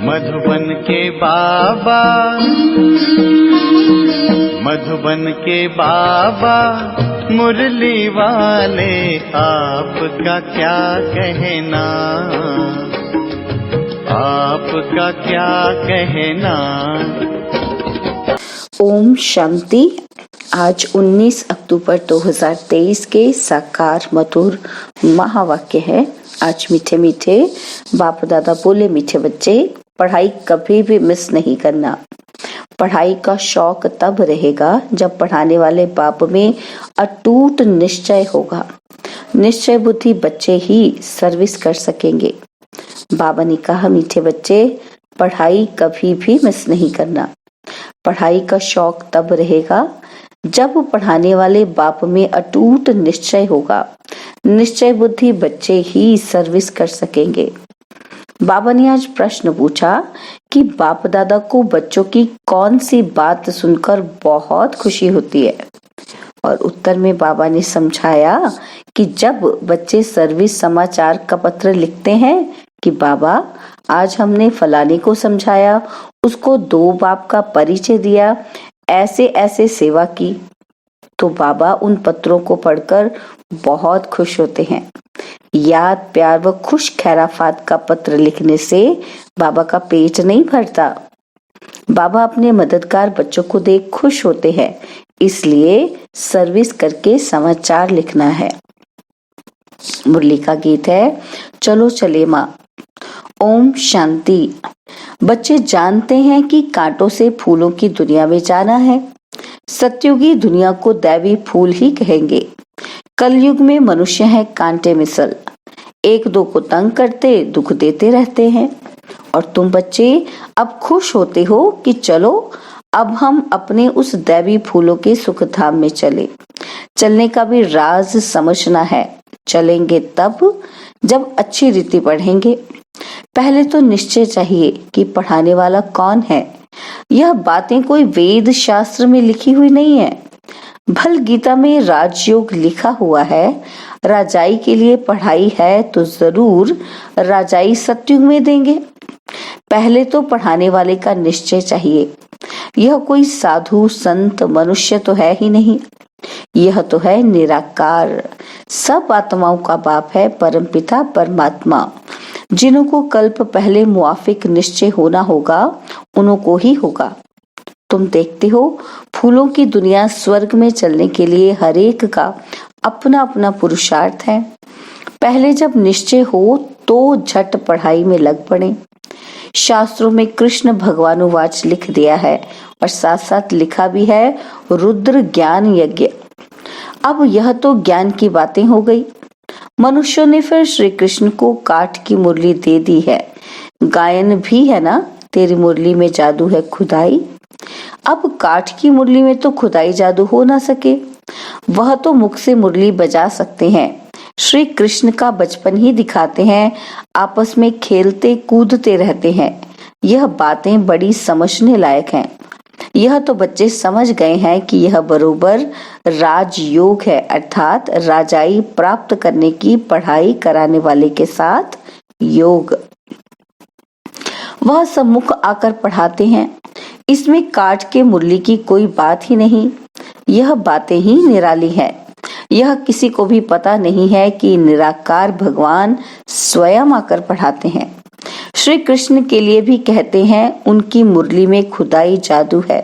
मधुबन के बाबा, मधुबन के बाबा मुरली वाले, आपका क्या कहना, आपका क्या कहना। ओम शांति। आज 19 अक्टूबर 2023 के साकार मधुर महावाक्य है। आज मीठे मीठे बाप दादा बोले, मीठे बच्चे पढ़ाई कभी भी मिस नहीं करना। पढ़ाई का शौक तब रहेगा जब पढ़ाने वाले बाप में अटूट निश्चय होगा। निश्चय बुद्धि बच्चे ही सर्विस कर सकेंगे। बाबा ने कहा, मीठे बच्चे पढ़ाई कभी भी मिस नहीं करना। पढ़ाई का शौक तब रहेगा जब पढ़ाने वाले बाप में अटूट निश्चय होगा। निश्चय बुद्धि बच्चे ही सर्विस कर सकेंगे। बाबा ने आज प्रश्न पूछा कि बाप दादा को बच्चों की कौन सी बात सुनकर बहुत खुशी होती है। और उत्तर में बाबा ने समझाया कि जब बच्चे सर्विस समाचार का पत्र लिखते हैं कि बाबा आज हमने फलाने को समझाया, उसको 2 बाप का परिचय दिया, ऐसे ऐसे सेवा की, तो बाबा उन पत्रों को पढ़कर बहुत खुश होते हैं। याद प्यार व खुश खैराफात का पत्र लिखने से बाबा का पेट नहीं भरता। बाबा अपने मददगार बच्चों को देख खुश होते हैं, इसलिए सर्विस करके समाचार लिखना है। मुरली का गीत है, चलो चले माँ। ओम शांति। बच्चे जानते हैं कि कांटों से फूलों की दुनिया में जाना है। सतयुगी दुनिया को दैवी फूल ही कहेंगे। कलयुग में मनुष्य है कांटे मिसल, एक दो को तंग करते दुख देते रहते हैं। और तुम बच्चे अब खुश होते हो कि चलो अब हम अपने उस दैवी फूलों के सुख धाम में चले। चलने का भी राज समझना है। चलेंगे तब जब अच्छी रीति पढ़ेंगे। पहले तो निश्चय चाहिए कि पढ़ाने वाला कौन है। यह बातें कोई वेद शास्त्र में लिखी हुई नहीं है। भल गीता में राजयोग लिखा हुआ है। राजाई के लिए पढ़ाई है तो जरूर राजाई सतयुग में देंगे। पहले तो पढ़ाने वाले का निश्चय चाहिए। यह कोई साधु संत मनुष्य तो है ही नहीं। यह तो है निराकार, सब आत्माओं का बाप है, परमपिता परमात्मा। जिन्हों को कल्प पहले मुआफिक निश्चय होना होगा, उन्हों को ही होगा। तुम देखते हो फूलों की दुनिया स्वर्ग में चलने के लिए हर एक का अपना अपना पुरुषार्थ है। पहले जब निश्चय हो तो झट पढ़ाई में लग पड़े। शास्त्रों में कृष्ण भगवानुवाच लिख दिया है और साथ साथ लिखा भी है रुद्र ज्ञान यज्ञ। अब यह तो ज्ञान की बातें हो गई। मनुष्यों ने फिर श्री कृष्ण को काठ की मुरली दे दी है। गायन भी है ना, तेरी मुरली में जादू है खुदाई। अब काठ की मुरली में तो खुदाई जादू हो ना सके। वह तो मुख से मुरली बजा सकते हैं। श्री कृष्ण का बचपन ही दिखाते हैं, आपस में खेलते कूदते रहते हैं। यह बातें बड़ी समझने लायक हैं। यह तो बच्चे समझ गए हैं कि यह बरोबर राजयोग है, अर्थात राजाई प्राप्त करने की पढ़ाई कराने वाले के साथ योग। वह सम्मुख आकर पढ़ाते हैं। इसमें काठ के मुरली की कोई बात ही नहीं। यह बातें ही निराली है। यह किसी को भी पता नहीं है कि निराकार भगवान स्वयं आकर पढ़ाते हैं। श्री कृष्ण के लिए भी कहते हैं उनकी मुरली में खुदाई जादू है।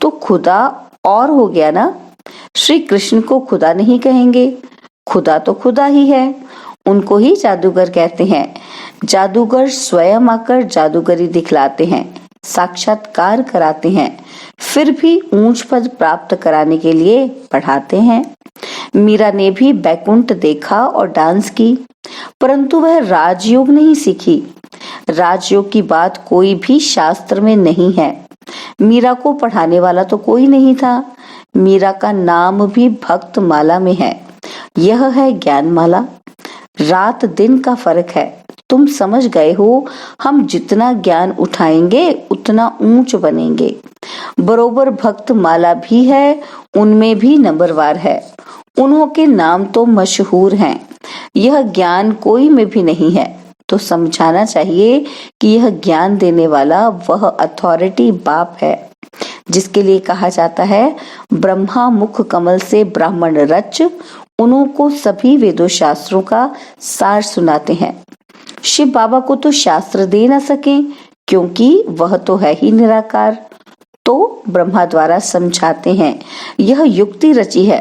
तो खुदा और हो गया ना। श्री कृष्ण को खुदा नहीं कहेंगे, खुदा तो खुदा ही है। उनको ही जादूगर कहते हैं। जादूगर स्वयं आकर जादूगरी दिखलाते हैं, साक्षात्कार कराते हैं, फिर भी ऊंच पद प्राप्त कराने के लिए पढ़ाते हैं। मीरा ने भी बैकुंठ देखा और डांस की, परंतु वह राजयोग नहीं सीखी। राजयोग की बात कोई भी शास्त्र में नहीं है। मीरा को पढ़ाने वाला तो कोई नहीं था। मीरा का नाम भी भक्त माला में है। यह है ज्ञान माला। रात दिन का फर्क है। तुम समझ गए हो। हम जितना ज्ञान उठाएंगे उतना ऊंच बनेंगे। बरोबर भक्त माला भी है, उनमें भी नंबरवार है। उन्हों के नाम तो मशहूर हैं। यह ज्ञान कोई में भी नहीं है। तो समझाना चाहिए कि यह ज्ञान देने वाला वह अथॉरिटी बाप है, जिसके लिए कहा जाता है ब्रह्मा मुख कमल से ब्राह्मण रच, उनको सभी वेदों शास्त्रों का सार सुनाते हैं। शिव बाबा को तो शास्त्र दे न सके, क्योंकि वह तो है ही निराकार। तो ब्रह्मा द्वारा समझाते हैं, यह युक्ति रची है,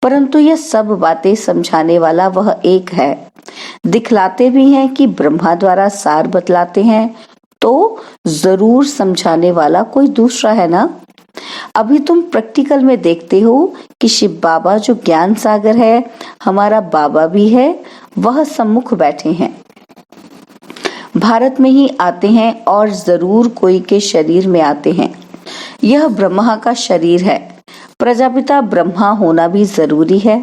परंतु यह सब बातें समझाने वाला वह एक है। दिखलाते भी हैं कि ब्रह्मा द्वारा सार बतलाते हैं, तो जरूर समझाने वाला कोई दूसरा है ना। अभी तुम प्रैक्टिकल में देखते हो कि शिव बाबा जो ज्ञान सागर है, हमारा बाबा भी है, वह सम्मुख बैठे हैं। भारत में ही आते हैं और जरूर कोई के शरीर में आते हैं। यह ब्रह्मा का शरीर है। प्रजापिता ब्रह्मा होना भी जरूरी है।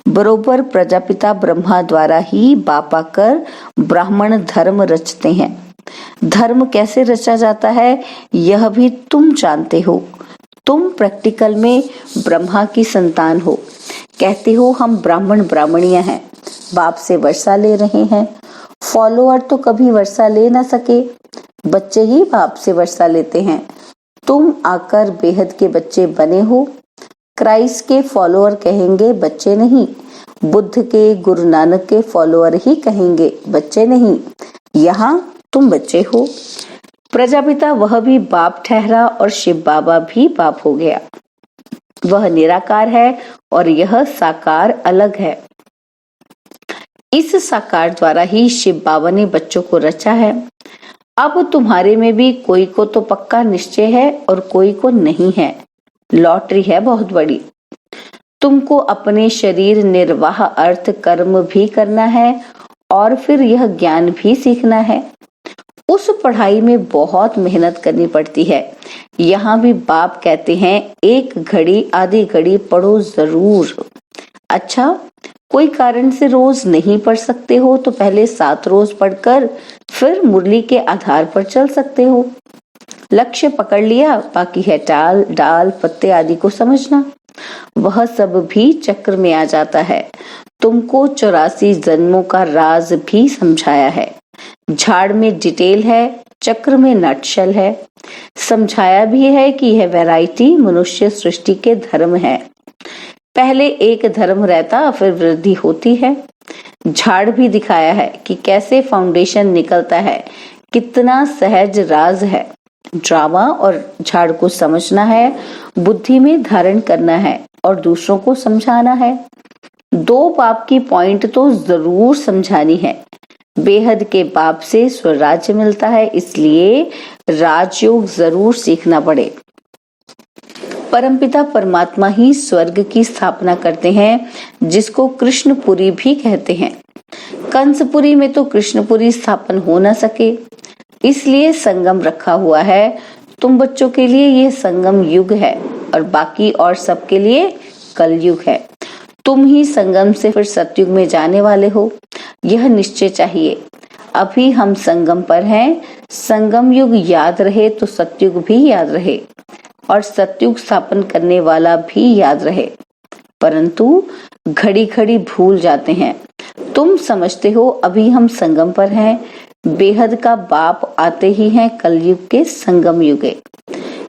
बरोबर प्रजापिता ब्रह्मा द्वारा ही बाप आकर ब्राह्मण धर्म रचते हैं। धर्म कैसे रचा जाता है यह भी तुम जानते हो। तुम प्रैक्टिकल में ब्रह्मा की संतान हो, कहते हो हम ब्राह्मण ब्राह्मणियां हैं, बाप से वर्षा ले रहे हैं। फॉलोअर तो कभी वर्षा ले ना सके, बच्चे ही बाप से वर्षा लेते हैं। तुम आकर बेहद के बच्चे बने हो। क्राइस्ट के फॉलोअर कहेंगे, बच्चे नहीं। बुद्ध के, गुरु नानक के फॉलोअर ही कहेंगे, बच्चे नहीं। यहाँ तुम बच्चे हो। प्रजापिता वह भी बाप ठहरा और शिव बाबा भी बाप हो गया। वह निराकार है और यह साकार अलग है। इस साकार द्वारा ही शिव बाबा ने बच्चों को रचा है। अब तुम्हारे में भी कोई को तो पक्का निश्चय है और कोई को नहीं है। लॉटरी है बहुत बड़ी। तुमको अपने शरीर निर्वाह अर्थ कर्म भी करना है और फिर यह ज्ञान भी सीखना है। उस पढ़ाई में बहुत मेहनत करनी पड़ती है। यहाँ भी बाप कहते हैं एक घड़ी आधी घड़ी पढ़ो जरूर। अच्छा, कोई कारण से रोज नहीं पढ़ सकते हो तो पहले 7 रोज पढ़कर फिर मुरली के आधार पर चल सकते हो। लक्ष्य पकड़ लिया, बाकी है टाल डाल पत्ते आदि को समझना। वह सब भी चक्र में आ जाता है। तुमको 84 जन्मों का राज भी समझाया है। झाड़ में डिटेल है, चक्र में नटशल है। समझाया भी है कि यह वैरायटी मनुष्य सृष्टि के धर्म है। पहले एक धर्म रहता, फिर वृद्धि होती है। झाड़ भी दिखाया है कि कैसे फाउंडेशन निकलता है, कितना सहज राज है। ड्रामा और झाड़ को समझना है, बुद्धि में धारण करना है और दूसरों को समझाना है। 2 बाप की पॉइंट तो जरूर समझानी है। बेहद के बाप से स्वराज्य मिलता है, इसलिए राजयोग जरूर सीखना पड़े। परमपिता परमात्मा ही स्वर्ग की स्थापना करते हैं, जिसको कृष्णपुरी भी कहते हैं। कंसपुरी में तो कृष्णपुरी स्थापन हो न सके, इसलिए संगम रखा हुआ है। तुम बच्चों के लिए यह संगम युग है और बाकी और सबके लिए कलयुग है। तुम ही संगम से फिर सतयुग में जाने वाले हो, यह निश्चय चाहिए। अभी हम संगम पर हैं। संगम युग याद रहे तो सतयुग भी याद रहे और सतयुग स्थापन करने वाला भी याद रहे, परंतु घड़ी घड़ी भूल जाते हैं। तुम समझते हो अभी हम संगम पर हैं। बेहद का बाप आते ही हैं कलयुग के संगम युगे।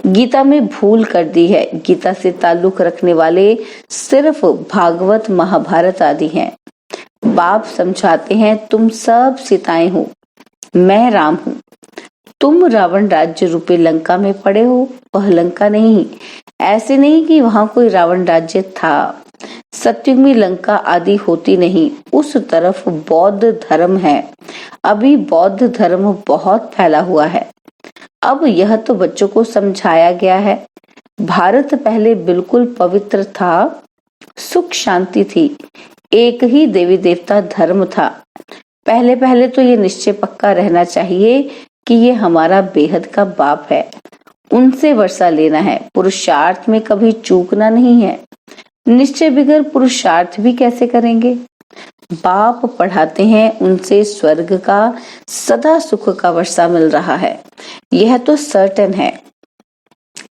गीता में भूल कर दी है। गीता से ताल्लुक रखने वाले सिर्फ भागवत महाभारत आदि हैं। बाप समझाते हैं तुम सब सीताएं हो, मैं राम हूँ। तुम रावण राज्य रूपी लंका में पड़े हो, वह लंका नहीं। ऐसे नहीं कि वहां कोई रावण राज्य था। सतयुग में लंका आदि होती नहीं, उस तरफ बौद्ध धर्म है। अभी बौद्ध धर्म बहुत फैला हुआ है। अब यह तो बच्चों को समझाया गया है। भारत पहले बिल्कुल पवित्र था, सुख शांति थी, एक ही देवी देवता धर्म था। पहले पहले तो ये निश्चय पक्का रहना चाहिए कि ये हमारा बेहद का बाप है, उनसे वर्षा लेना है। पुरुषार्थ में कभी चूकना नहीं है। निश्चय बिगर पुरुषार्थ भी कैसे करेंगे। बाप पढ़ाते हैं, उनसे स्वर्ग का सदा सुख का वर्षा मिल रहा है, यह तो सर्टेन है।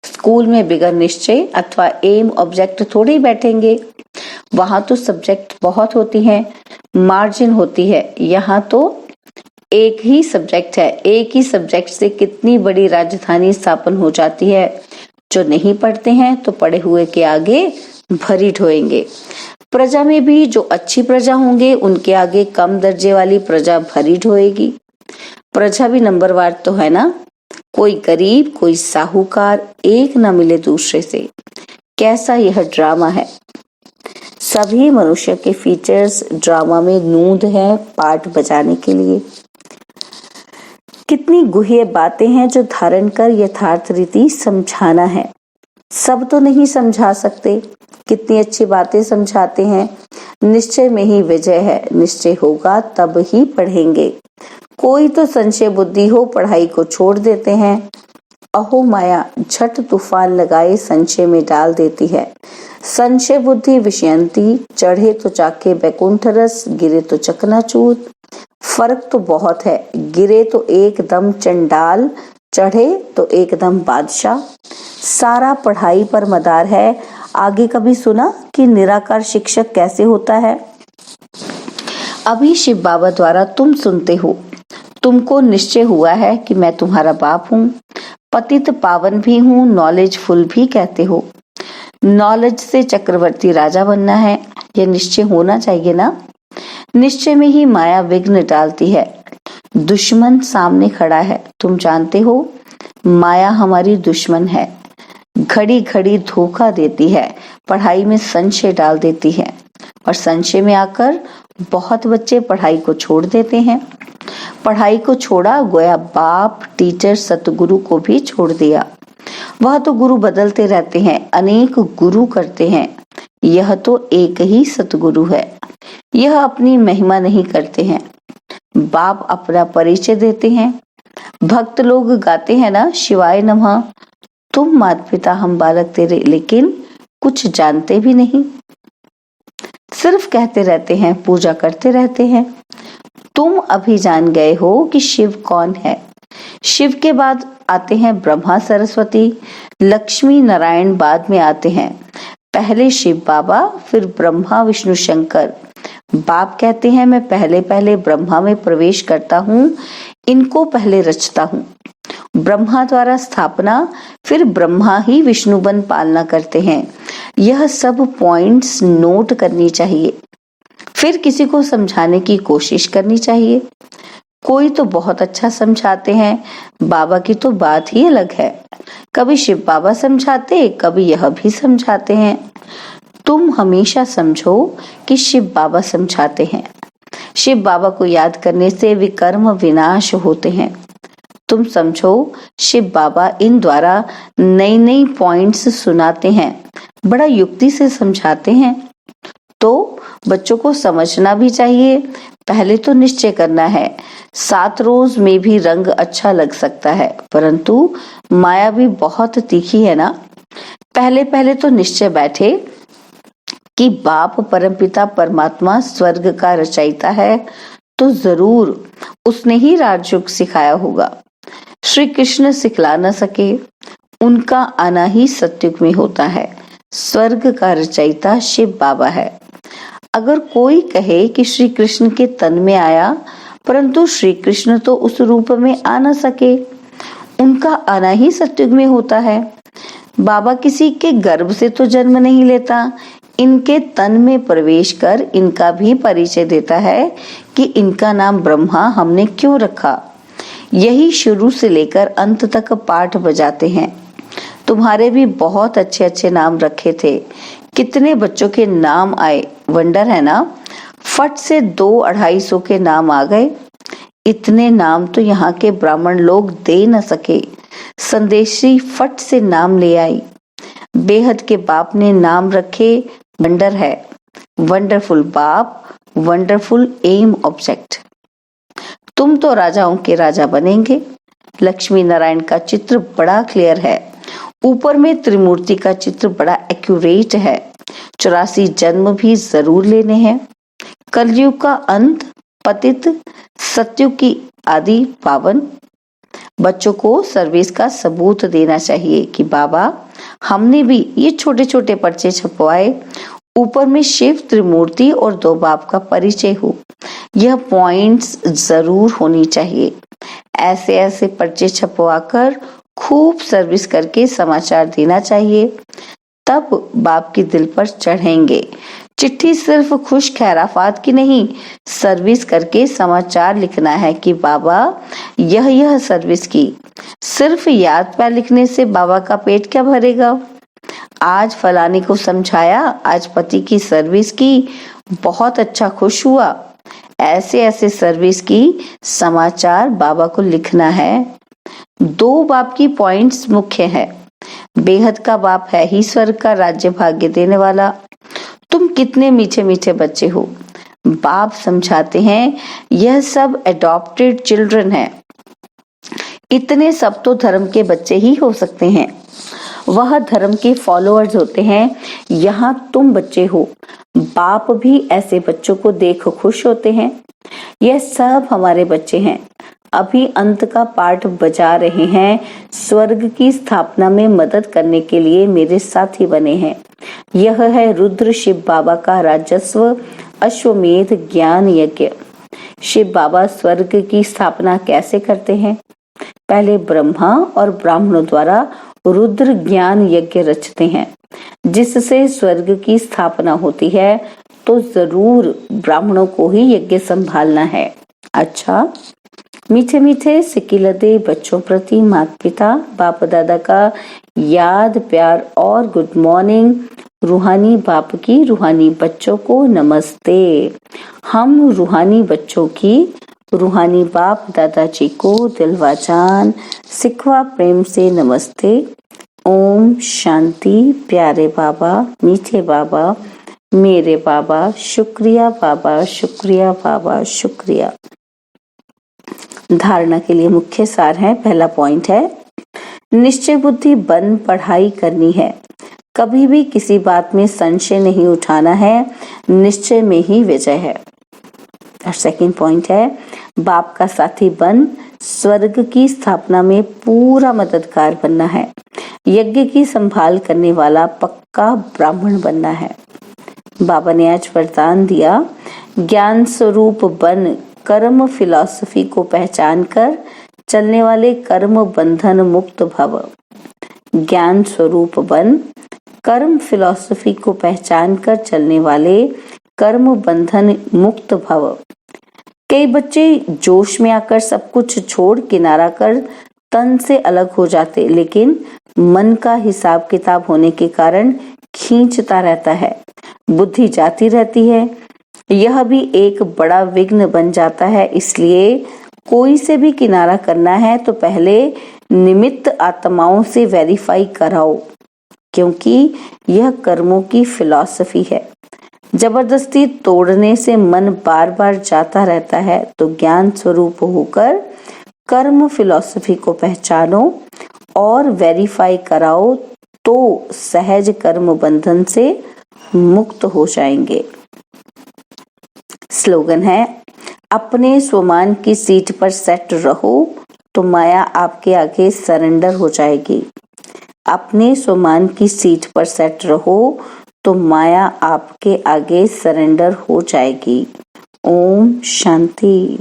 स्कूल में बिगर निश्चय अथवा एम ऑब्जेक्ट थोड़े ही बैठेंगे। वहां तो सब्जेक्ट बहुत होती हैं, मार्जिन होती है। यहाँ तो एक ही सब्जेक्ट है, एक ही सब्जेक्ट से कितनी बड़ी राजधानी स्थापन हो जाती है। जो नहीं पढ़ते हैं तो पढ़े हुए के आगे भरी ढोएंगे। प्रजा में भी जो अच्छी प्रजा होंगे उनके आगे कम दर्जे वाली प्रजा भरी ढोएगी। प्रजा भी नंबरवार तो है ना, कोई गरीब कोई साहूकार, एक न मिले दूसरे से। कैसा यह ड्रामा है। सभी मनुष्य के फीचर्स ड्रामा में नूंद है पार्ट बजाने के लिए। कितनी गुह्य बातें हैं जो धारण कर यथार्थ रीति समझाना है। सब तो नहीं समझा सकते, कितनी अच्छी बातें समझाते हैं। निश्चय में ही विजय है, निश्चय होगा तब ही पढ़ेंगे। कोई तो संशय बुद्धि हो पढ़ाई को छोड़ देते हैं। अहो माया झट तूफान लगाए संशय में डाल देती है। संशय बुद्धि विषयंती, चढ़े तो चाके बैकुंठ रस, गिरे तो चकनाचूर। फर्क तो बहुत है, गिरे तो एकदम चंडाल, चढ़े तो एकदम बादशाह। सारा पढ़ाई पर मदार है। आगे कभी सुना कि निराकार शिक्षक कैसे होता है? अभी शिव बाबा द्वारा तुम सुनते हो। तुमको निश्चय हुआ है कि मैं तुम्हारा बाप हूँ, पतित पावन भी हूँ, नॉलेजफुल भी कहते हो। नॉलेज से चक्रवर्ती राजा बनना है, यह निश्चय होना चाहिए ना। निश्चय में ही माया विघ्न डालती है। दुश्मन सामने खड़ा है, तुम जानते हो माया हमारी दुश्मन है। घड़ी घड़ी धोखा देती है, पढ़ाई में संशय डाल देती है और संशय में आकर बहुत बच्चे पढ़ाई को छोड़ देते हैं। पढ़ाई को छोड़ा गोया बाप टीचर सतगुरु को भी छोड़ दिया। वह तो गुरु बदलते रहते हैं, अनेक गुरु करते हैं, यह तो एक ही सतगुरु है। यह अपनी महिमा नहीं करते हैं, बाप अपना परिचय देते हैं। भक्त लोग गाते हैं ना शिवाय नमः, तुम माता पिता हम बालक तेरे, लेकिन कुछ जानते भी नहीं, सिर्फ कहते रहते हैं, पूजा करते रहते हैं। तुम अभी जान गए हो कि शिव कौन है। शिव के बाद आते हैं ब्रह्मा सरस्वती, लक्ष्मी नारायण बाद में आते हैं। पहले शिव बाबा, फिर ब्रह्मा विष्णु शंकर। बाप कहते हैं मैं पहले पहले ब्रह्मा में प्रवेश करता हूँ, इनको पहले रचता हूँ। ब्रह्मा द्वारा स्थापना, फिर ब्रह्मा ही विष्णु बन पालना करते हैं। यह सब पॉइंट्स नोट करनी चाहिए, फिर किसी को समझाने की कोशिश करनी चाहिए। कोई तो बहुत अच्छा समझाते हैं, बाबा की तो बात ही अलग है। कभी शिव बाबा समझाते, कभी यह भी समझाते हैं। तुम हमेशा समझो कि शिव बाबा समझाते हैं। शिव बाबा को याद करने से विकर्म विनाश होते हैं। तुम समझो शिव बाबा इन द्वारा नई नई पॉइंट्स सुनाते हैं, बड़ा युक्ति से समझाते हैं। तो बच्चों को समझना भी चाहिए। पहले तो निश्चय करना है। 7 रोज में भी रंग अच्छा लग सकता है, परंतु माया भी बहुत तीखी है ना। पहले पहले तो निश्चय बैठे कि बाप परमपिता परमात्मा स्वर्ग का रचयिता है, तो जरूर उसने ही राजयोग सिखाया होगा। श्री कृष्ण सिखला न सके, उनका आना ही सत्युग में होता है। स्वर्ग का रचयिता शिव बाबा है। अगर कोई कहे कि श्री कृष्ण के तन में आया, परंतु श्री कृष्ण तो उस रूप में आ न सके, उनका आना ही सत्युग में होता है। बाबा किसी के गर्भ से तो जन्म नहीं लेता, इनके तन में प्रवेश कर इनका भी परिचय देता है कि इनका नाम ब्रह्मा हमने क्यों रखा। यही शुरू से लेकर अंत तक पाठ बजाते हैं। तुम्हारे भी बहुत अच्छे अच्छे नाम रखे थे, कितने बच्चों के नाम आए, वंडर है ना। फट से 200-250 के नाम आ गए। इतने नाम तो यहाँ के ब्राह्मण लोग दे न सके। संदेशी फट से नाम ले आई। बेहद के बाप ने नाम रखे, वंडर है। वंडरफुल बाप, वंडरफुल एम ऑब्जेक्ट। तुम तो राजाओं के राजा बनेंगे। लक्ष्मी नारायण का चित्र बड़ा क्लियर है, ऊपर में त्रिमूर्ति का चित्र बड़ा एक्यूरेट है। 84 जन्म भी जरूर लेने हैं। कलयुग का अंत, पतित, सत्युग की आदि पावन। बच्चों को सर्विस का सबूत देना चाहिए कि बाबा हमने भी ये छोटे छोटे पर्चे छपवाए, ऊपर में शिव त्रिमूर्ति और 2 बाप का परिचय हो। यह पॉइंट्स जरूर होनी चाहिए। ऐसे ऐसे पर्चे छपवाकर खूब सर्विस करके समाचार देना चाहिए, तब बाप के दिल पर चढ़ेंगे। चिट्ठी सिर्फ खुश खैराफात की नहीं, सर्विस करके समाचार लिखना है कि बाबा यह सर्विस की। सिर्फ याद पर लिखने से बाबा का पेट क्या भरेगा। आज फलाने को समझाया, आज पति की सर्विस की, बहुत अच्छा, खुश हुआ। ऐसे ऐसे सर्विस की समाचार बाबा को लिखना है। 2 बाप की पॉइंट्स मुख्य है। बेहद का बाप है ही स्वर्ग का राज्य भाग्य देने वाला। तुम कितने मीठे मीठे बच्चे हो। बाप समझाते हैं यह सब एडॉप्टेड चिल्ड्रन है। इतने सब तो धर्म के बच्चे ही हो सकते हैं, वह धर्म के फॉलोअर्स होते हैं। यहाँ तुम बच्चे हो, बाप भी ऐसे बच्चों को देख खुश होते हैं। यह सब हमारे बच्चे हैं, अभी अंत का पाठ बजा रहे हैं, स्वर्ग की स्थापना में मदद करने के लिए मेरे साथी बने हैं। यह है रुद्र शिव बाबा का राजस्व अश्वमेध ज्ञान यज्ञ। शिव बाबा स्वर्ग की स्थापना कैसे करते हैं? पहले ब्रह्मा और ब्राह्मणों द्वारा रुद्र ज्ञान यज्ञ रचते हैं, जिससे स्वर्ग की स्थापना होती है। तो जरूर ब्राह्मणों को ही यज्ञ संभालना है। अच्छा, मीठे मीठे सिकिलदे बच्चों प्रति माता पिता बाप दादा का याद प्यार और गुड मॉर्निंग। रूहानी बाप की रूहानी बच्चों को नमस्ते। हम रूहानी बच्चों की रूहानी बाप दादाजी को दिलवा जान सिखवा प्रेम से नमस्ते। ओम शांति। प्यारे बाबा, मीठे बाबा, मेरे बाबा, शुक्रिया बाबा, शुक्रिया बाबा, शुक्रिया। धारणा के लिए मुख्य सार है। पहला पॉइंट है, निश्चय बुद्धि बन पढ़ाई करनी है। कभी भी किसी बात में संशय नहीं उठाना है, निश्चय में ही विजय है। और सेकंड पॉइंट है, बाप का साथी बन स्वर्ग की स्थापना में पूरा मददगार बनना है। यज्ञ की संभाल करने वाला पक्का ब्राह्मण बनना है। बाबा ने आज वरदान दिया, ज्ञान स्वरूप बन कर्म फिलॉसफी को पहचान कर चलने वाले कर्म बंधन मुक्त भव। ज्ञान स्वरूप बन कर्म फिलॉसफी को पहचान कर चलने वाले कर्म बंधन मुक्त भव। कई बच्चे जोश में आकर सब कुछ छोड़ किनारा कर तन से अलग हो जाते, लेकिन मन का हिसाब किताब होने के कारण खींचता रहता है, बुद्धि जाती रहती है। यह भी एक बड़ा विघ्न बन जाता है। इसलिए कोई से भी किनारा करना है तो पहले निमित्त आत्माओं से वेरीफाई कराओ, क्योंकि यह कर्मों की फिलॉसफी है। जबरदस्ती तोड़ने से मन बार बार जाता रहता है। तो ज्ञान स्वरूप होकर कर्म फिलॉसफी को पहचानो और वेरीफाई कराओ, तो सहज कर्म बंधन से मुक्त हो जाएंगे। स्लोगन है, अपने स्वमान की सीट पर सेट रहो तो माया आपके आगे सरेंडर हो जाएगी। अपने स्वमान की सीट पर सेट रहो तो माया आपके आगे सरेंडर हो जाएगी। ओम शांति।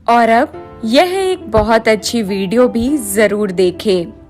और अब यह एक बहुत अच्छी वीडियो भी जरूर देखें।